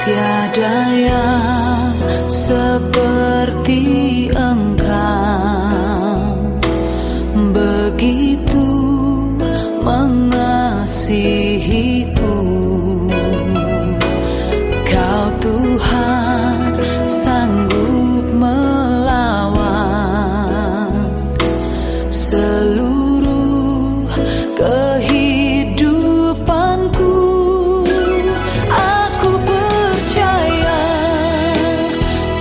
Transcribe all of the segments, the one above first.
Tiada yang seperti Engkau, begitu mengasihiku. Kau Tuhan sanggup melawan seluruh kehidupanku. Aku percaya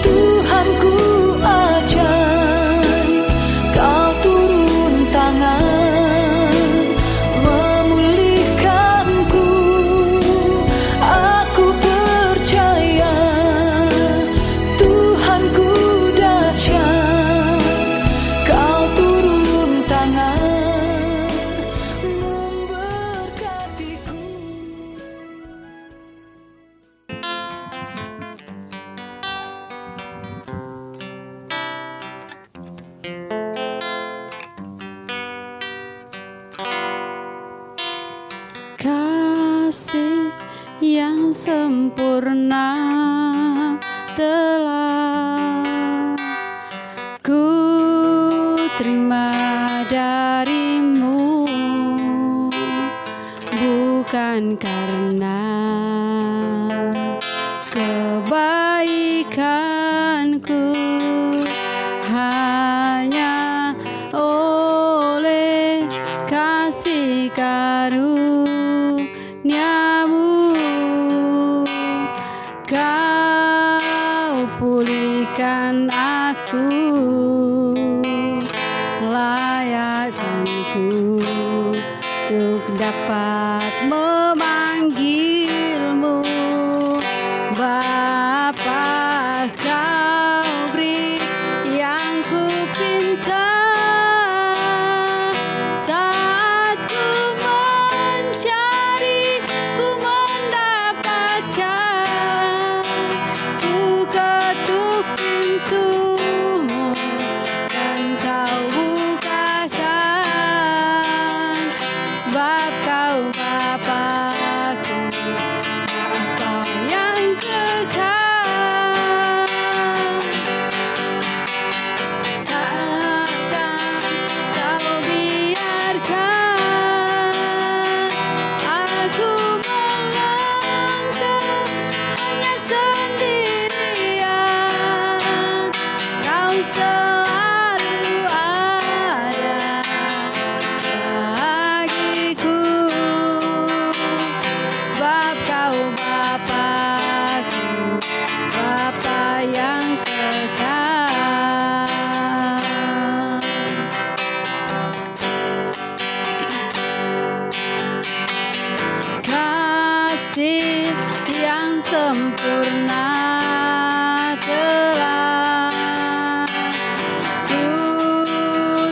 Tuhanku ajaib, Kau turun tangan memulihkanku. Aku percaya Tuhanku dahsyat, Kau turun tangan memberkatiku. Kasih yang sempurna telah ku terima darimu, bukan karena kebaikanku, hanya oleh kasih karuniamu Kau pulihkan aku, layakkanku untuk dapat memanggilmu Bapa. Kau beri yang ku pinta saat ku mencari, ku mendapatkan. Ku ketuk pintumu dan kau bukakan, sebab kau Bapa-Ku, Bapa yang kekal. Takkan kau biarkan aku melangkah hanya sendirian. Kau selalu ada bagiku, sebab kau Bapa-Ku, Bapa yang kekal. Kasih yang sempurna telah ku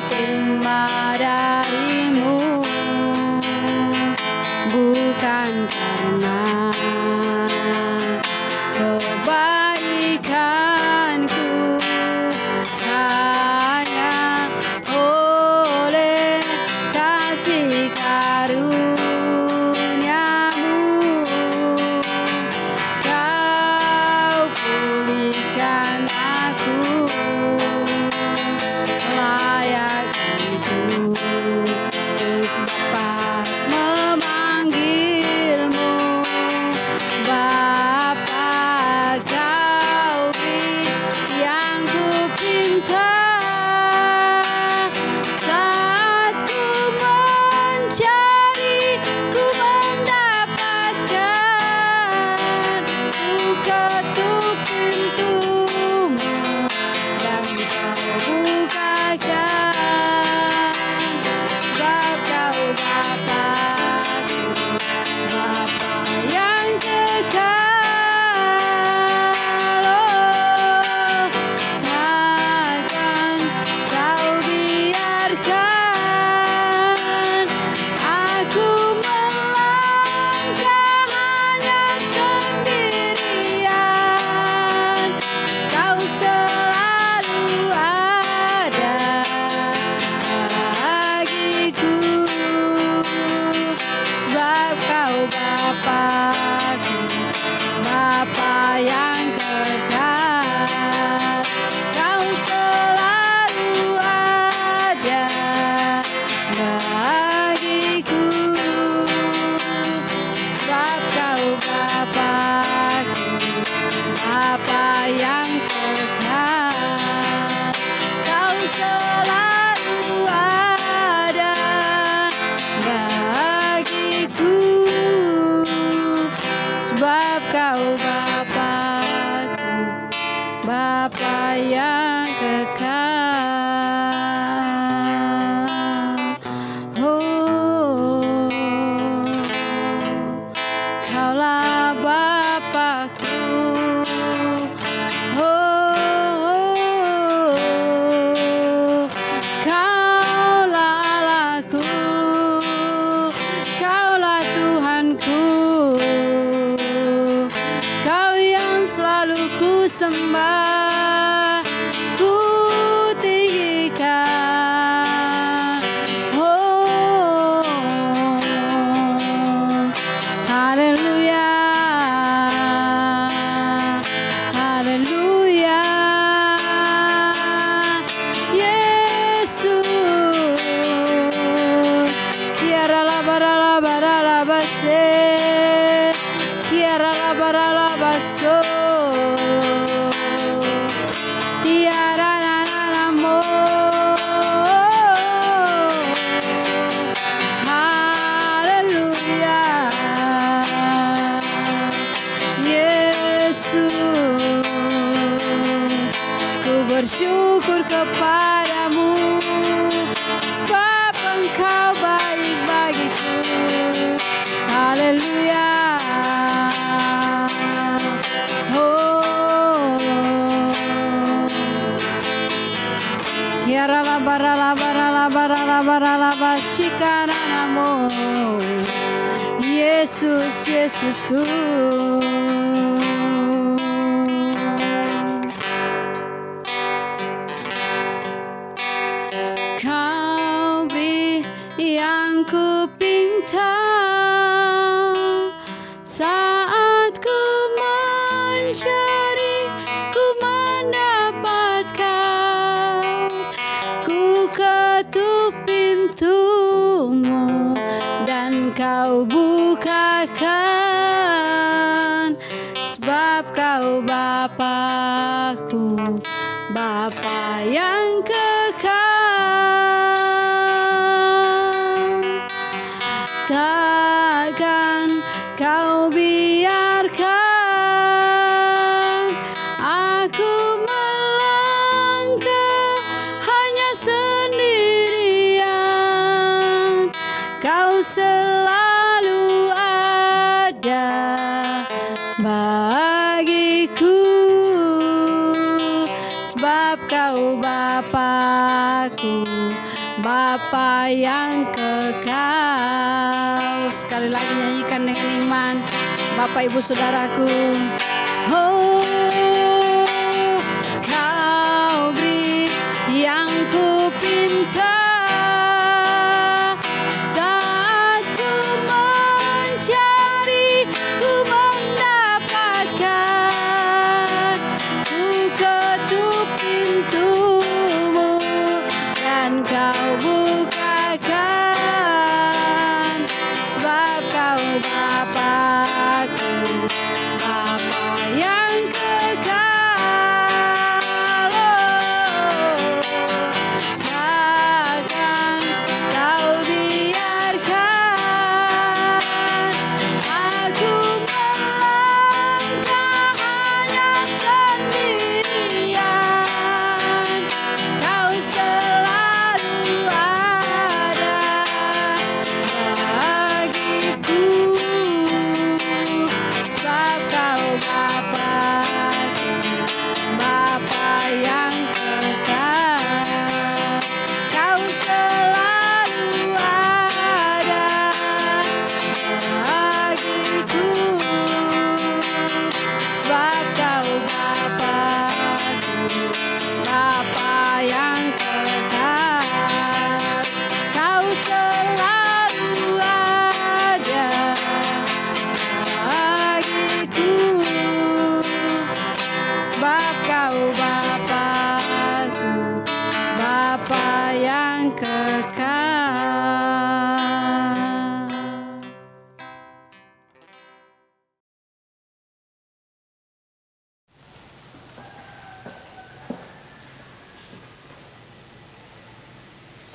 terima darimu, bukan karena kebaikanku, hanya oleh kasih karuniamu Kau pulihkan aku, layakkanku untuk dapat memanggilmu Bapa. Kau beri yang ku pinta saat ku mencari, ku mendapatkan. Ku ketuk pintumu dan kau bukakan, sebab kau Bapa-Ku, Bapa yang kekal. Oh, takkan kau biarkan aku melangkah hanya sendirian. Kau selalu ada bagiku, sebab kau Bapa-Ku, Bapa yang kekal. Kau selalu ada bagiku, sebab Kau Bapa-Ku, Bapa yang kekal. Kau selalu ada bagiku, sebab Kau Bapa-Ku, Bapa yang kekal. Oh, Kaulah Bapa-Ku. Oh, Kaulah Allahku, Kaulah Tuhanku, Kau yang selalu ku sembah, ku tinggikan. Oh, haleluya, haleluya, Yesus. Kiara la bara la bara la base, kiara la bara la baso, kiara la la la mo. Haleluya, Yesus. Ku bersyukur kepadamu, sebab Engkau baik bagiku. Haleluya. Oh, kiara la bara la bara la bara la bara la bashikana namo. Yesus, Yesusku. Kau beri yang ku pinta, saat ku mencari, ku mendapatkan. Ku ketuk pintumu dan Kau bukakan, sebab Kau Bapa-Ku, Bapa yang kekal. Takkan Kau biarkan aku melangkah hanya sendirian. Kau selalu ada bagiku, sebab Kau Bapa-Ku, Bapa yang kekal. Sekali lagi nyanyikan dengan iman, Bapak Ibu Saudaraku. Oh, Kau beri yang ku pinta, saat ku mencari, ku mendapatkan. Ku ketuk pintumu dan Kau bukakan, sebab Kau Bapa-Ku, Bapa yang kekal. Oh, takkan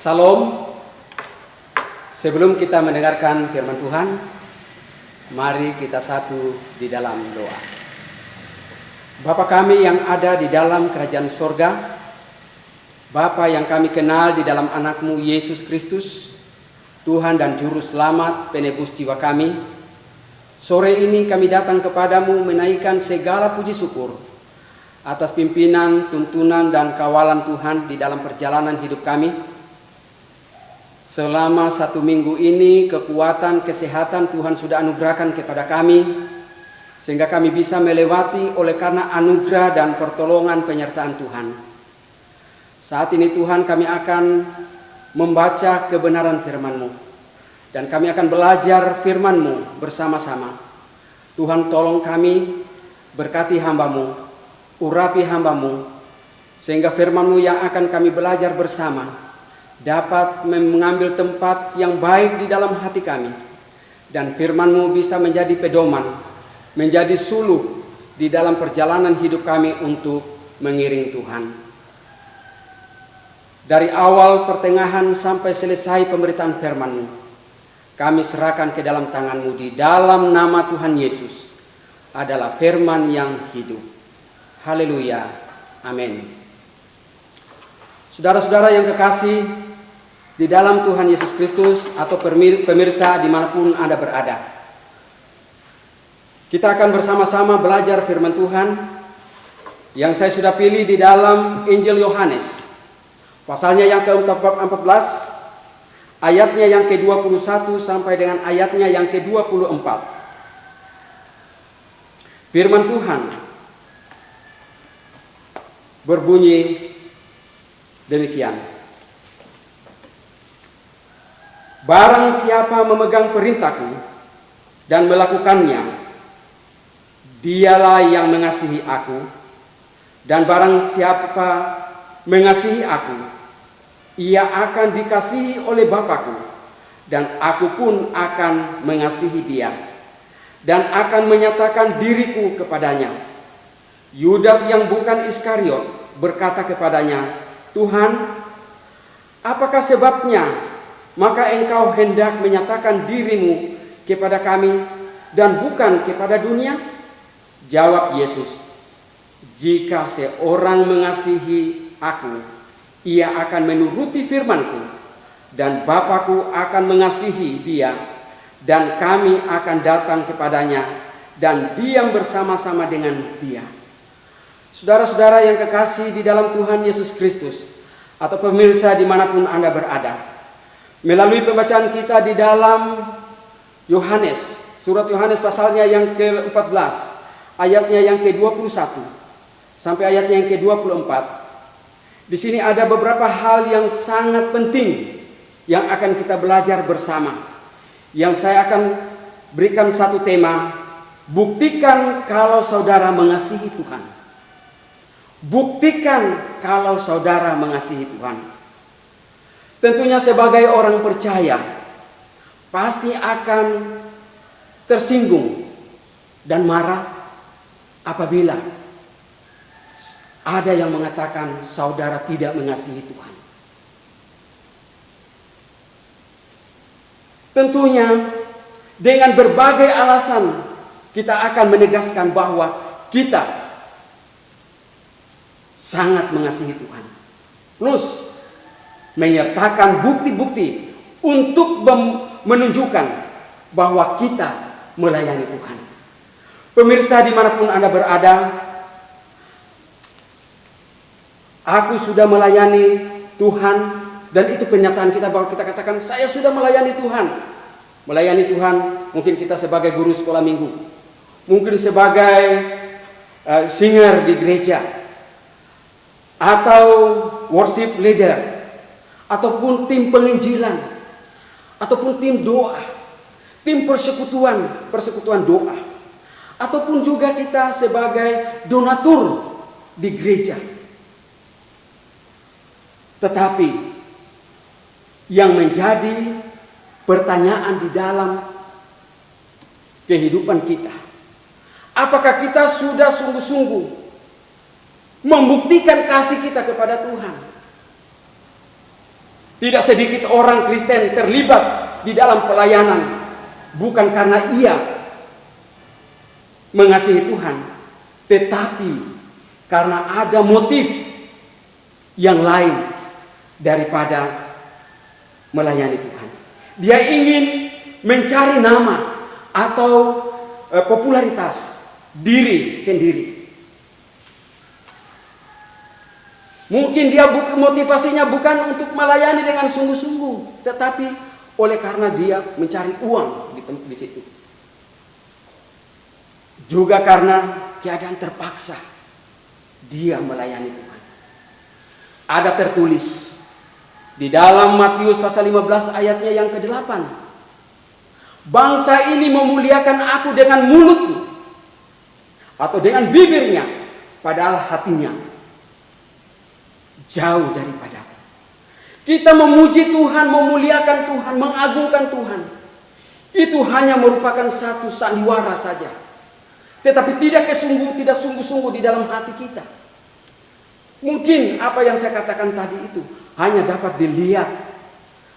Salam. Sebelum kita mendengarkan firman Tuhan, mari kita satu di dalam doa. Bapa kami yang ada di dalam kerajaan sorga, Bapa yang kami kenal di dalam anak-Mu Yesus Kristus, Tuhan dan Juru Selamat penebus jiwa kami. Sore ini kami datang kepadamu menaikkan segala puji syukur atas pimpinan, tuntunan, dan kawalan Tuhan di dalam perjalanan hidup kami. Selama 1 minggu ini kekuatan, kesehatan Tuhan sudah anugerahkan kepada kami, sehingga kami bisa melewati oleh karena anugerah dan pertolongan penyertaan Tuhan. Saat ini Tuhan kami akan membaca kebenaran firman-Mu, dan kami akan belajar firman-Mu bersama-sama. Tuhan tolong kami, berkati hamba-Mu, urapi hamba-Mu, sehingga firman-Mu yang akan kami belajar bersama dapat mengambil tempat yang baik di dalam hati kami, dan firman-Mu bisa menjadi pedoman, menjadi suluh di dalam perjalanan hidup kami untuk mengiring Tuhan. Dari awal, pertengahan, sampai selesai pemberitaan firman-Mu, kami serahkan ke dalam tangan-Mu di dalam nama Tuhan Yesus adalah firman yang hidup. Haleluya, amin. Saudara-saudara yang kekasih di dalam Tuhan Yesus Kristus atau pemirsa dimanapun Anda berada, kita akan bersama-sama belajar firman Tuhan yang saya sudah pilih di dalam Injil Yohanes, pasalnya yang ke-14, ayatnya yang ke-21 sampai dengan ayatnya yang ke-24. Firman Tuhan berbunyi demikian. Barang siapa memegang perintahku dan melakukannya, dialah yang mengasihi aku. Dan barang siapa mengasihi aku, ia akan dikasihi oleh Bapa-Ku, dan aku pun akan mengasihi dia, dan akan menyatakan diriku kepadanya. Yudas yang bukan Iskariot berkata kepadanya, Tuhan, apakah sebabnya maka engkau hendak menyatakan dirimu kepada kami dan bukan kepada dunia? Jawab Yesus, jika seorang mengasihi aku, ia akan menuruti firman-Ku, dan Bapa-Ku akan mengasihi dia, dan kami akan datang kepadanya dan diam bersama-sama dengan dia. Saudara-saudara yang kekasih di dalam Tuhan Yesus Kristus, atau pemirsa dimanapun Anda berada, melalui pembacaan kita di dalam Yohanes, surat Yohanes pasalnya yang ke-14, ayatnya yang ke-21 sampai ayatnya yang ke-24. Di sini ada beberapa hal yang sangat penting yang akan kita belajar bersama. Yang saya akan berikan satu tema, buktikan kalau saudara mengasihi Tuhan. Buktikan kalau saudara mengasihi Tuhan. Tentunya sebagai orang percaya pasti akan tersinggung dan marah apabila ada yang mengatakan saudara tidak mengasihi Tuhan. Tentunya dengan berbagai alasan kita akan menegaskan bahwa kita sangat mengasihi Tuhan. Plus menyertakan bukti-bukti untuk menunjukkan bahwa kita melayani Tuhan. Pemirsa dimanapun Anda berada, aku sudah melayani Tuhan, dan itu pernyataan kita bahwa kita katakan saya sudah melayani Tuhan. Melayani Tuhan mungkin kita sebagai guru sekolah minggu, mungkin sebagai singer di gereja, atau worship leader, ataupun tim penginjilan, ataupun tim doa, tim persekutuan doa, ataupun juga kita sebagai donatur di gereja. Tetapi yang menjadi pertanyaan di dalam kehidupan kita, apakah kita sudah sungguh-sungguh membuktikan kasih kita kepada Tuhan? Tidak sedikit orang Kristen terlibat di dalam pelayanan bukan karena ia mengasihi Tuhan, tetapi karena ada motif yang lain daripada melayani Tuhan. Dia ingin mencari nama atau popularitas diri sendiri. Mungkin dia motivasinya bukan untuk melayani dengan sungguh-sungguh, tetapi oleh karena dia mencari uang di situ. Juga karena keadaan terpaksa dia melayani Tuhan. Ada tertulis di dalam Matius pasal 15 ayatnya yang ke-8. Bangsa ini memuliakan aku dengan mulutnya atau dengan bibirnya, padahal hatinya jauh daripadaku. Kita memuji Tuhan, memuliakan Tuhan, mengagungkan Tuhan, itu hanya merupakan satu sandiwara saja, tetapi tidak sungguh-sungguh di dalam hati kita. Mungkin apa yang saya katakan tadi itu hanya dapat dilihat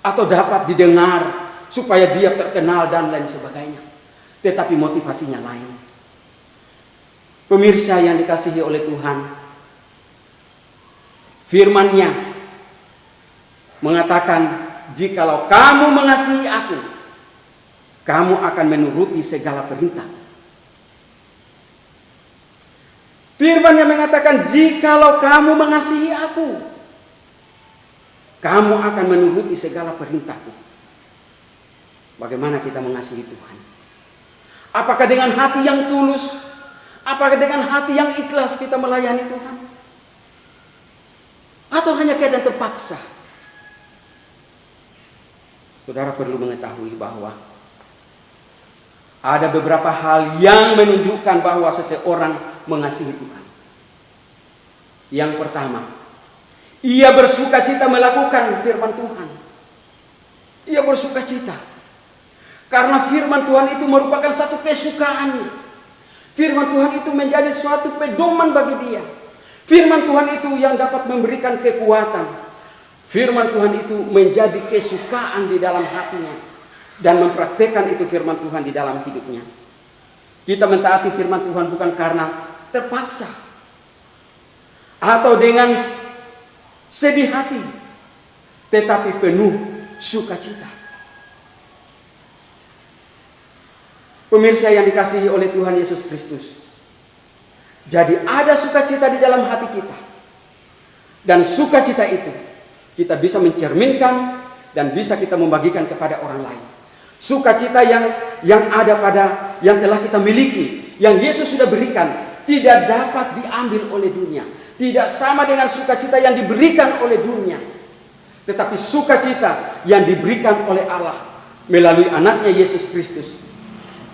atau dapat didengar supaya dia terkenal dan lain sebagainya, tetapi motivasinya lain. Pemirsa yang dikasihi oleh Tuhan, firman-Nya mengatakan, jikalau kamu mengasihi aku, kamu akan menuruti segala perintah. Firman-Nya mengatakan, jikalau kamu mengasihi aku, kamu akan menuruti segala perintahku. Bagaimana kita mengasihi Tuhan? Apakah dengan hati yang tulus? Apakah dengan hati yang ikhlas kita melayani Tuhan? Atau hanya keadaan terpaksa? Saudara perlu mengetahui bahwa ada beberapa hal yang menunjukkan bahwa seseorang mengasihi Tuhan. Yang pertama, ia bersuka cita melakukan firman Tuhan. Ia bersuka cita karena firman Tuhan itu merupakan satu kesukaannya. Firman Tuhan itu menjadi suatu pedoman bagi dia. Firman Tuhan itu yang dapat memberikan kekuatan. Firman Tuhan itu menjadi kesukaan di dalam hatinya dan mempraktekkan itu firman Tuhan di dalam hidupnya. Kita mentaati firman Tuhan bukan karena terpaksa atau dengan sedih hati, tetapi penuh sukacita. Pemirsa yang dikasihi oleh Tuhan Yesus Kristus, jadi ada sukacita di dalam hati kita, dan sukacita itu kita bisa mencerminkan dan bisa kita membagikan kepada orang lain. Sukacita yang ada pada yang telah kita miliki, yang Yesus sudah berikan, tidak dapat diambil oleh dunia. Tidak sama dengan sukacita yang diberikan oleh dunia, tetapi sukacita yang diberikan oleh Allah melalui anaknya Yesus Kristus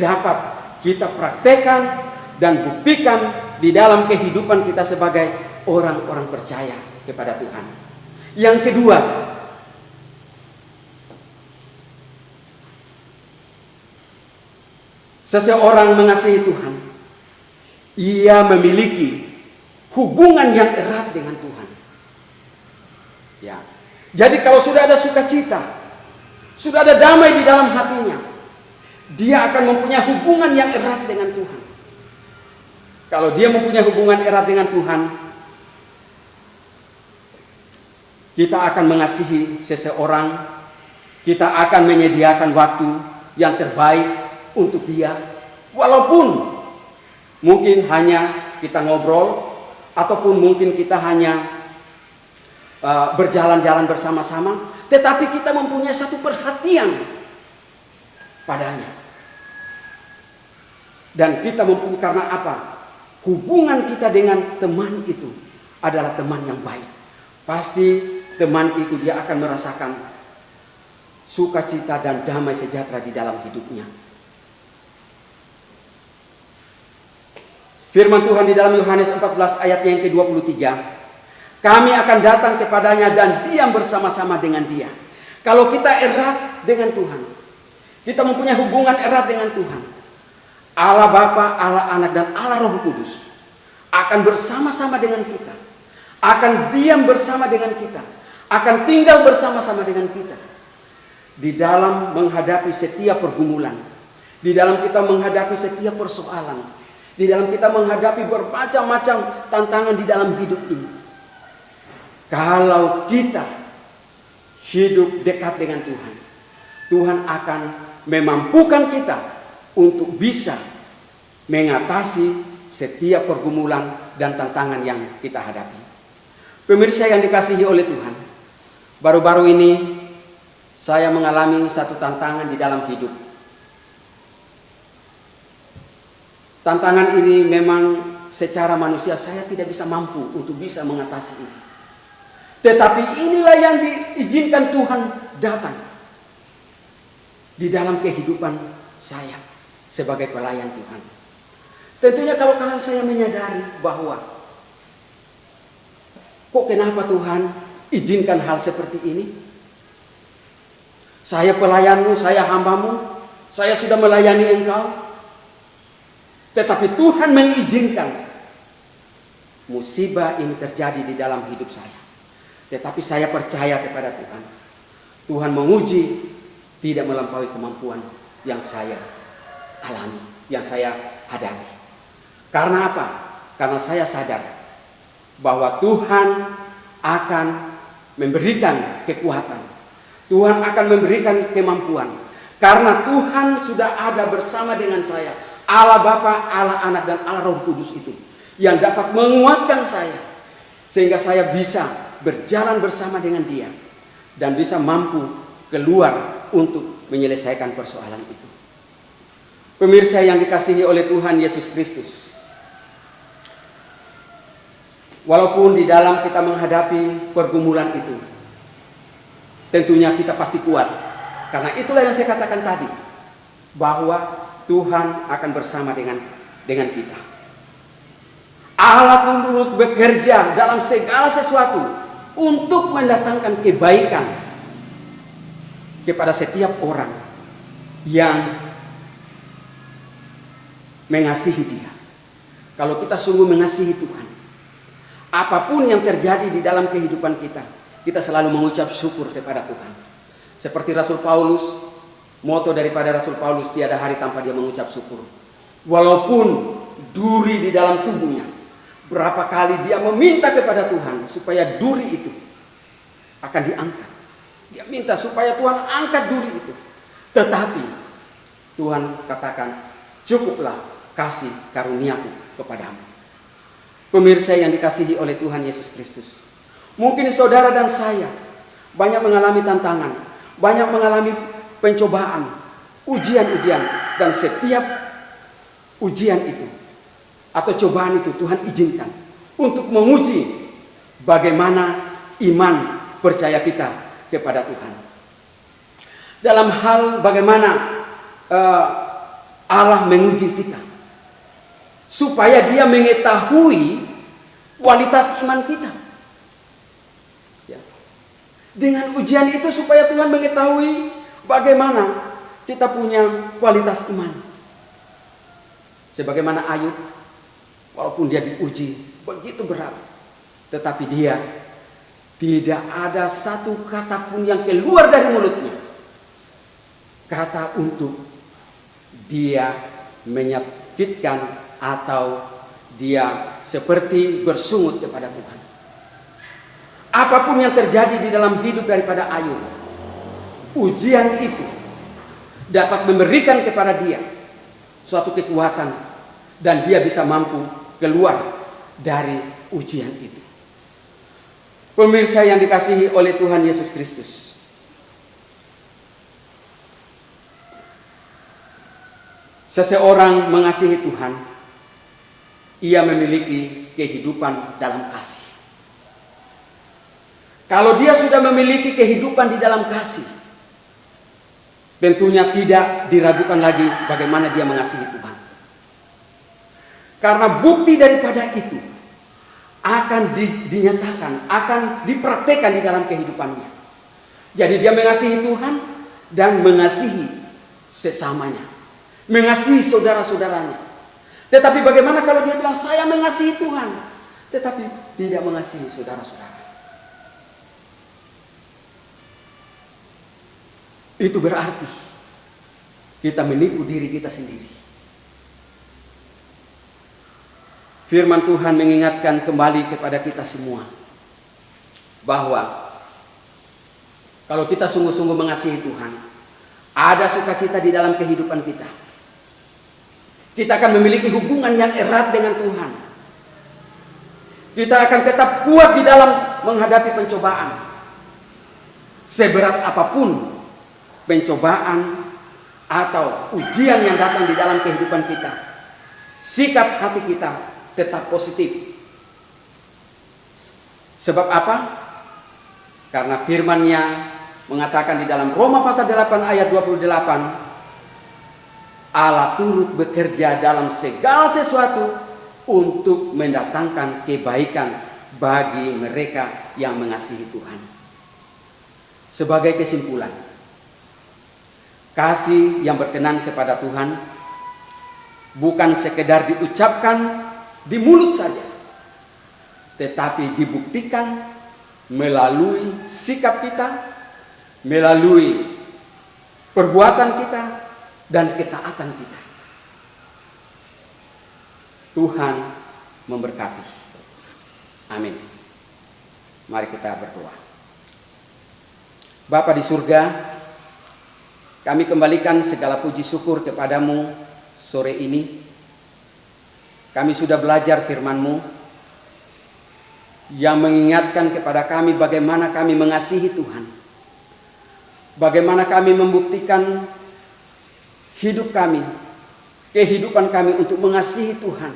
dapat kita praktekkan dan buktikan di dalam kehidupan kita sebagai orang-orang percaya kepada Tuhan. Yang kedua, seseorang mengasihi Tuhan, ia memiliki hubungan yang erat dengan Tuhan. Ya. Jadi kalau sudah ada sukacita, sudah ada damai di dalam hatinya, dia akan mempunyai hubungan yang erat dengan Tuhan. Kalau dia mempunyai hubungan erat dengan Tuhan, kita akan mengasihi seseorang, kita akan menyediakan waktu yang terbaik untuk dia, walaupun mungkin hanya kita ngobrol, ataupun mungkin kita hanya berjalan-jalan bersama-sama, tetapi kita mempunyai satu perhatian padanya. Dan kita mempunyai, karena apa? Hubungan kita dengan teman itu adalah teman yang baik. Pasti teman itu dia akan merasakan sukacita dan damai sejahtera di dalam hidupnya. Firman Tuhan di dalam Yohanes 14 ayat yang ke-23. Kami akan datang kepadanya dan diam bersama-sama dengan dia. Kalau kita erat dengan Tuhan, kita mempunyai hubungan erat dengan Tuhan, Allah Bapa, Allah Anak, dan Allah Roh Kudus akan bersama-sama dengan kita, akan diam bersama dengan kita, akan tinggal bersama-sama dengan kita di dalam menghadapi setiap pergumulan, di dalam kita menghadapi setiap persoalan, di dalam kita menghadapi bermacam-macam tantangan di dalam hidup ini. Kalau kita hidup dekat dengan Tuhan, Tuhan akan memampukan kita untuk bisa mengatasi setiap pergumulan dan tantangan yang kita hadapi. Pemirsa yang dikasihi oleh Tuhan, baru-baru ini saya mengalami satu tantangan di dalam hidup. Tantangan ini memang secara manusia saya tidak bisa mampu untuk bisa mengatasi ini. Tetapi inilah yang diizinkan Tuhan datang di dalam kehidupan saya sebagai pelayan Tuhan. Tentunya kalau saya menyadari bahwa kok kenapa Tuhan izinkan hal seperti ini? Saya pelayanmu, saya hambamu, saya sudah melayani engkau. Tetapi Tuhan mengizinkan musibah ini terjadi di dalam hidup saya. Tetapi saya percaya kepada Tuhan. Tuhan menguji tidak melampaui kemampuan yang saya alami, yang saya hadapi. Karena apa? Karena saya sadar bahwa Tuhan akan memberikan kekuatan. Tuhan akan memberikan kemampuan. Karena Tuhan sudah ada bersama dengan saya. Allah Bapa, Allah Anak, dan Allah Roh Kudus itu yang dapat menguatkan saya sehingga saya bisa berjalan bersama dengan Dia dan bisa mampu keluar untuk menyelesaikan persoalan itu. Pemirsa yang dikasihi oleh Tuhan Yesus Kristus, walaupun di dalam kita menghadapi pergumulan itu, tentunya kita pasti kuat. Karena itulah yang saya katakan tadi, bahwa Tuhan akan bersama dengan kita. Allah turut bekerja dalam segala sesuatu untuk mendatangkan kebaikan kepada setiap orang yang mengasihi Dia. Kalau kita sungguh mengasihi Tuhan, apapun yang terjadi di dalam kehidupan kita, kita selalu mengucap syukur kepada Tuhan. Seperti Rasul Paulus, moto daripada Rasul Paulus, tiada hari tanpa dia mengucap syukur. Walaupun duri di dalam tubuhnya, berapa kali dia meminta kepada Tuhan supaya duri itu akan diangkat. Dia minta supaya Tuhan angkat duri itu. Tetapi Tuhan katakan, cukuplah kasih karuniaku kepadamu. Pemirsa yang dikasihi oleh Tuhan Yesus Kristus, mungkin saudara dan saya banyak mengalami tantangan, banyak mengalami pencobaan, ujian-ujian, dan setiap ujian itu atau cobaan itu Tuhan izinkan untuk menguji bagaimana iman percaya kita kepada Tuhan. Dalam hal bagaimana Allah menguji kita supaya Dia mengetahui kualitas iman kita. Ya. Dengan ujian itu supaya Tuhan mengetahui bagaimana kita punya kualitas iman. Sebagaimana Ayub, walaupun dia diuji begitu berat, tetapi dia tidak ada satu kata pun yang keluar dari mulutnya, kata untuk dia menyakitkan atau dia seperti bersungut kepada Tuhan. Apapun yang terjadi di dalam hidup daripada Ayub, ujian itu dapat memberikan kepada dia suatu kekuatan dan dia bisa mampu keluar dari ujian itu. Pemirsa yang dikasihi oleh Tuhan Yesus Kristus, seseorang mengasihi Tuhan, ia memiliki kehidupan dalam kasih. Kalau dia sudah memiliki kehidupan di dalam kasih, tentunya tidak diragukan lagi bagaimana dia mengasihi Tuhan. Karena bukti daripada itu akan dinyatakan, akan dipraktekkan di dalam kehidupannya. Jadi dia mengasihi Tuhan dan mengasihi sesamanya, mengasihi saudara-saudaranya. Tetapi bagaimana kalau dia bilang saya mengasihi Tuhan, tetapi tidak mengasihi saudara-saudara? itu berarti kita menipu diri kita sendiri. Firman Tuhan mengingatkan kembali kepada kita semua bahwa kalau kita sungguh-sungguh mengasihi Tuhan, ada sukacita di dalam kehidupan kita. Kita akan memiliki hubungan yang erat dengan Tuhan. Kita akan tetap kuat di dalam menghadapi pencobaan. Seberat apapun pencobaan atau ujian yang datang di dalam kehidupan kita, sikap hati kita tetap positif. Sebab apa? Karena firman-Nya mengatakan di dalam Roma pasal 8 ayat 28, Allah turut bekerja dalam segala sesuatu untuk mendatangkan kebaikan bagi mereka yang mengasihi Tuhan. Sebagai kesimpulan, kasih yang berkenan kepada Tuhan bukan sekedar diucapkan di mulut saja, tetapi dibuktikan melalui sikap kita, melalui perbuatan kita, dan ketaatan kita. Tuhan memberkati. Amin. Mari kita berdoa. Bapa di surga, kami kembalikan segala puji syukur kepadamu sore ini. Kami sudah belajar firman-Mu yang mengingatkan kepada kami bagaimana kami mengasihi Tuhan. Bagaimana kami membuktikan hidup kami, kehidupan kami untuk mengasihi Tuhan.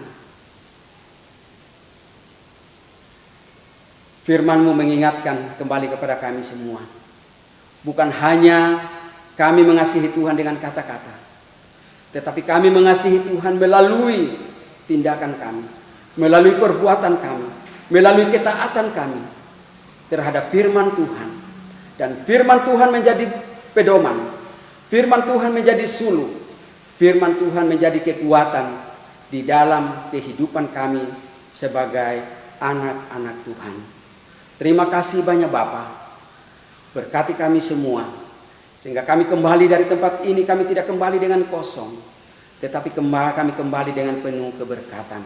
Firman-Mu mengingatkan kembali kepada kami semua. Bukan hanya kami mengasihi Tuhan dengan kata-kata, tetapi kami mengasihi Tuhan melalui tindakan kami, melalui perbuatan kami, melalui ketaatan kami terhadap firman Tuhan. Dan firman Tuhan menjadi pedoman. Firman Tuhan menjadi suluh. Firman Tuhan menjadi kekuatan di dalam kehidupan kami sebagai anak-anak Tuhan. Terima kasih banyak Bapa. Berkati kami semua. Sehingga kami kembali dari tempat ini, kami tidak kembali dengan kosong. Tetapi kami kembali dengan penuh keberkatan.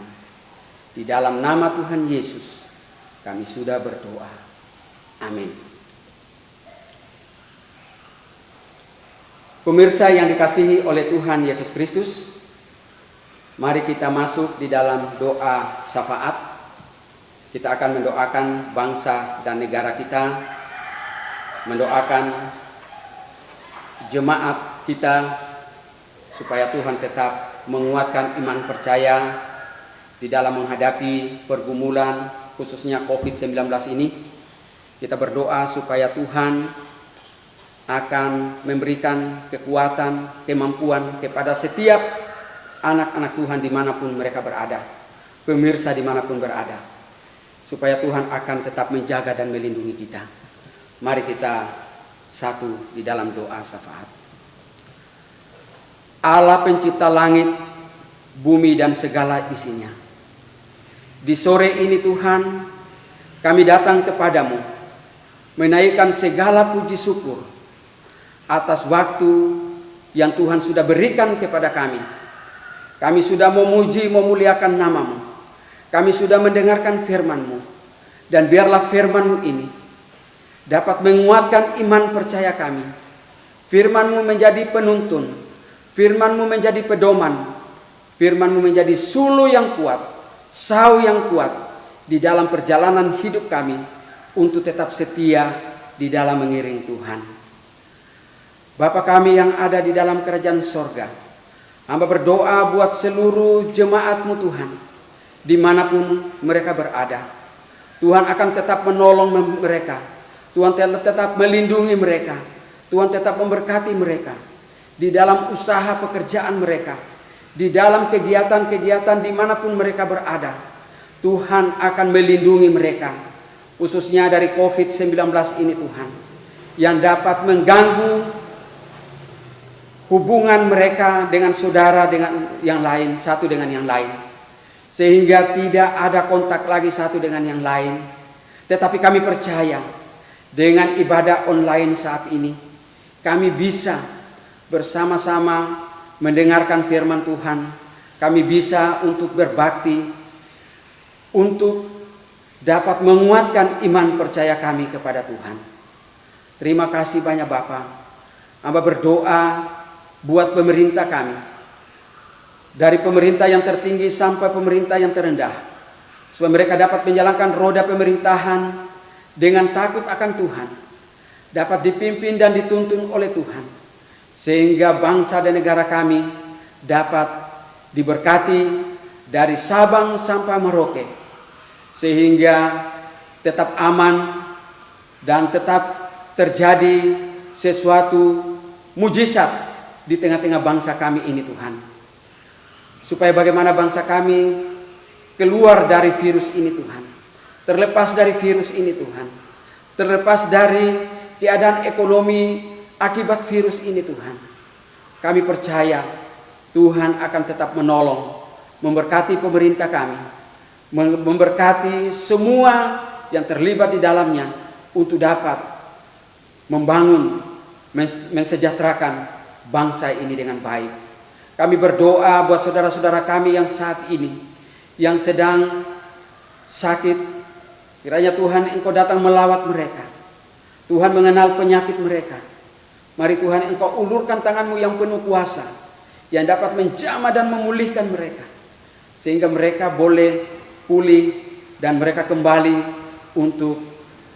Di dalam nama Tuhan Yesus, kami sudah berdoa. Amin. Pemirsa yang dikasihi oleh Tuhan Yesus Kristus, mari kita masuk di dalam doa syafaat. Kita akan mendoakan bangsa dan negara kita, mendoakan jemaat kita supaya Tuhan tetap menguatkan iman percaya di dalam menghadapi pergumulan khususnya COVID-19 ini. Kita berdoa supaya Tuhan akan memberikan kekuatan, kemampuan kepada setiap anak-anak Tuhan dimanapun mereka berada, pemirsa dimanapun berada, supaya Tuhan akan tetap menjaga dan melindungi kita. Mari kita satu di dalam doa syafaat. Allah pencipta langit, bumi dan segala isinya, di sore ini Tuhan, kami datang kepadamu menaikkan segala puji syukur atas waktu yang Tuhan sudah berikan kepada kami. Kami sudah memuji, memuliakan nama-Mu. Kami sudah mendengarkan firman-Mu. Dan biarlah firman-Mu ini dapat menguatkan iman percaya kami. Firman-Mu menjadi penuntun. Firman-Mu menjadi pedoman. Firman-Mu menjadi suluh yang kuat, sau yang kuat di dalam perjalanan hidup kami untuk tetap setia di dalam mengiring Tuhan. Bapa kami yang ada di dalam kerajaan sorga, hamba berdoa buat seluruh jemaat-Mu Tuhan, dimanapun mereka berada. Tuhan akan tetap menolong mereka, Tuhan tetap melindungi mereka, Tuhan tetap memberkati mereka di dalam usaha pekerjaan mereka, di dalam kegiatan-kegiatan dimanapun mereka berada. Tuhan akan melindungi mereka, khususnya dari COVID-19 ini Tuhan, yang dapat mengganggu hubungan mereka dengan saudara dengan yang lain, satu dengan yang lain, sehingga tidak ada kontak lagi satu dengan yang lain. Tetapi kami percaya dengan ibadah online saat ini, kami bisa bersama-sama mendengarkan firman Tuhan. Kami bisa untuk berbakti, untuk dapat menguatkan iman percaya kami kepada Tuhan. Terima kasih banyak Bapa. Hamba berdoa buat pemerintah kami. Dari pemerintah yang tertinggi sampai pemerintah yang terendah. Supaya mereka dapat menjalankan roda pemerintahan dengan takut akan Tuhan. Dapat dipimpin dan dituntun oleh Tuhan. Sehingga bangsa dan negara kami dapat diberkati dari Sabang sampai Merauke. Sehingga tetap aman dan tetap terjadi sesuatu mujizat di tengah-tengah bangsa kami ini Tuhan. Supaya bagaimana bangsa kami keluar dari virus ini Tuhan. Terlepas dari virus ini Tuhan. Terlepas dari keadaan ekonomi akibat virus ini Tuhan. Kami percaya Tuhan akan tetap menolong, memberkati pemerintah kami, memberkati semua yang terlibat di dalamnya untuk dapat membangun, mensejahterakan bangsa ini dengan baik. Kami berdoa buat saudara-saudara kami yang saat ini, yang sedang sakit. Kiranya Tuhan Engkau datang melawat mereka. Tuhan mengenal penyakit mereka. Mari Tuhan Engkau ulurkan tangan-Mu yang penuh kuasa, yang dapat menjamah dan memulihkan mereka. Sehingga mereka boleh pulih dan mereka kembali untuk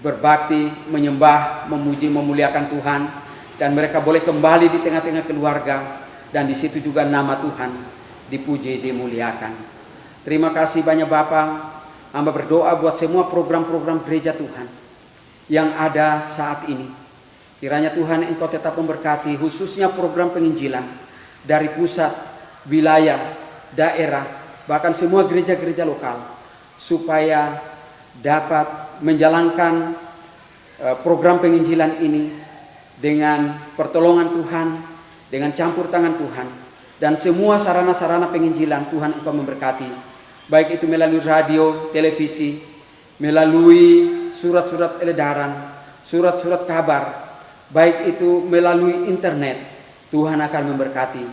berbakti, menyembah, memuji, memuliakan Tuhan. Dan mereka boleh kembali di tengah-tengah keluarga. Dan di situ juga nama Tuhan dipuji, dimuliakan. Terima kasih banyak Bapa. Hamba berdoa buat semua program-program gereja Tuhan yang ada saat ini. Kiranya Tuhan Engkau tetap memberkati khususnya program penginjilan dari pusat, wilayah, daerah, bahkan semua gereja-gereja lokal. Supaya dapat menjalankan program penginjilan ini dengan pertolongan Tuhan, dengan campur tangan Tuhan, dan semua sarana-sarana penginjilan Tuhan Engkau memberkati, baik itu melalui radio, televisi, melalui surat-surat edaran, surat-surat kabar, baik itu melalui internet. Tuhan akan memberkati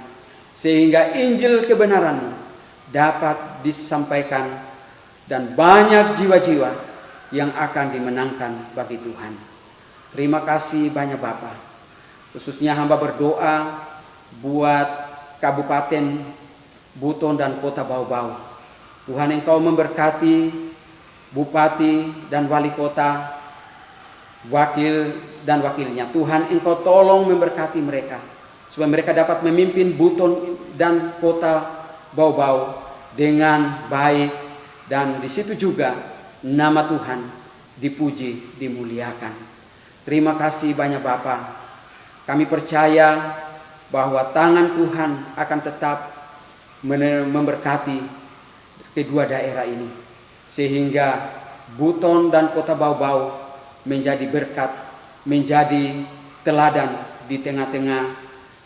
sehingga Injil kebenaran dapat disampaikan dan banyak jiwa-jiwa yang akan dimenangkan bagi Tuhan. Terima kasih banyak Bapa. Khususnya hamba berdoa buat Kabupaten Buton dan Kota Bau-Bau. Tuhan Engkau memberkati Bupati dan Wali Kota, wakil dan wakilnya. Tuhan Engkau tolong memberkati mereka, supaya mereka dapat memimpin Buton dan Kota Bau-Bau dengan baik. Dan di situ juga nama Tuhan dipuji, dimuliakan. Terima kasih banyak Bapa. Kami percaya bahwa tangan Tuhan akan tetap memberkati kedua daerah ini. Sehingga Buton dan Kota Bau-Bau menjadi berkat, menjadi teladan di tengah-tengah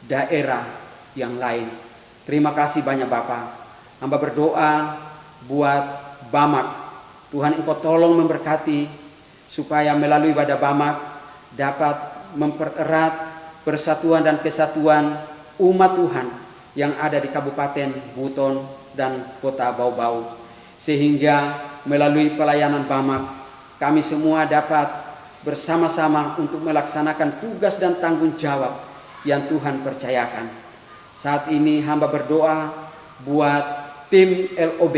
daerah yang lain. Terima kasih banyak Bapa. Hamba berdoa buat Bamak. Tuhan Engkau tolong memberkati supaya melalui ibadah Bamak dapat mempererat persatuan dan kesatuan umat Tuhan yang ada di Kabupaten Buton dan Kota Bau-Bau. Sehingga melalui pelayanan Bamak kami semua dapat bersama-sama untuk melaksanakan tugas dan tanggung jawab yang Tuhan percayakan. Saat ini hamba berdoa buat tim LOB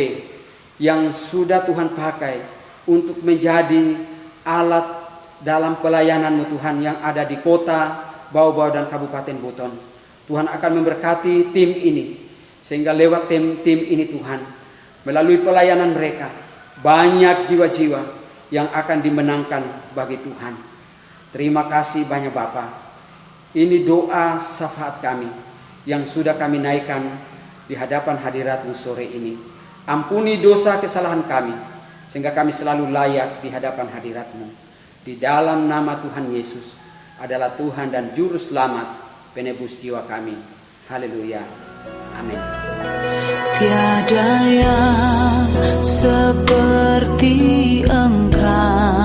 yang sudah Tuhan pakai untuk menjadi alat dalam pelayanan-Mu Tuhan yang ada di Kota Bau-Bau dan Kabupaten Buton. Tuhan akan memberkati tim ini, sehingga lewat tim ini Tuhan, melalui pelayanan mereka, banyak jiwa-jiwa yang akan dimenangkan bagi Tuhan. Terima kasih banyak Bapa. Ini doa syafaat kami yang sudah kami naikkan di hadapan hadirat-Mu sore ini. Ampuni dosa kesalahan kami, sehingga kami selalu layak di hadapan hadirat-Mu. Di dalam nama Tuhan Yesus adalah Tuhan dan Juru Selamat penebus jiwa kami. Haleluya. Amin. Tiada yang seperti Engkau,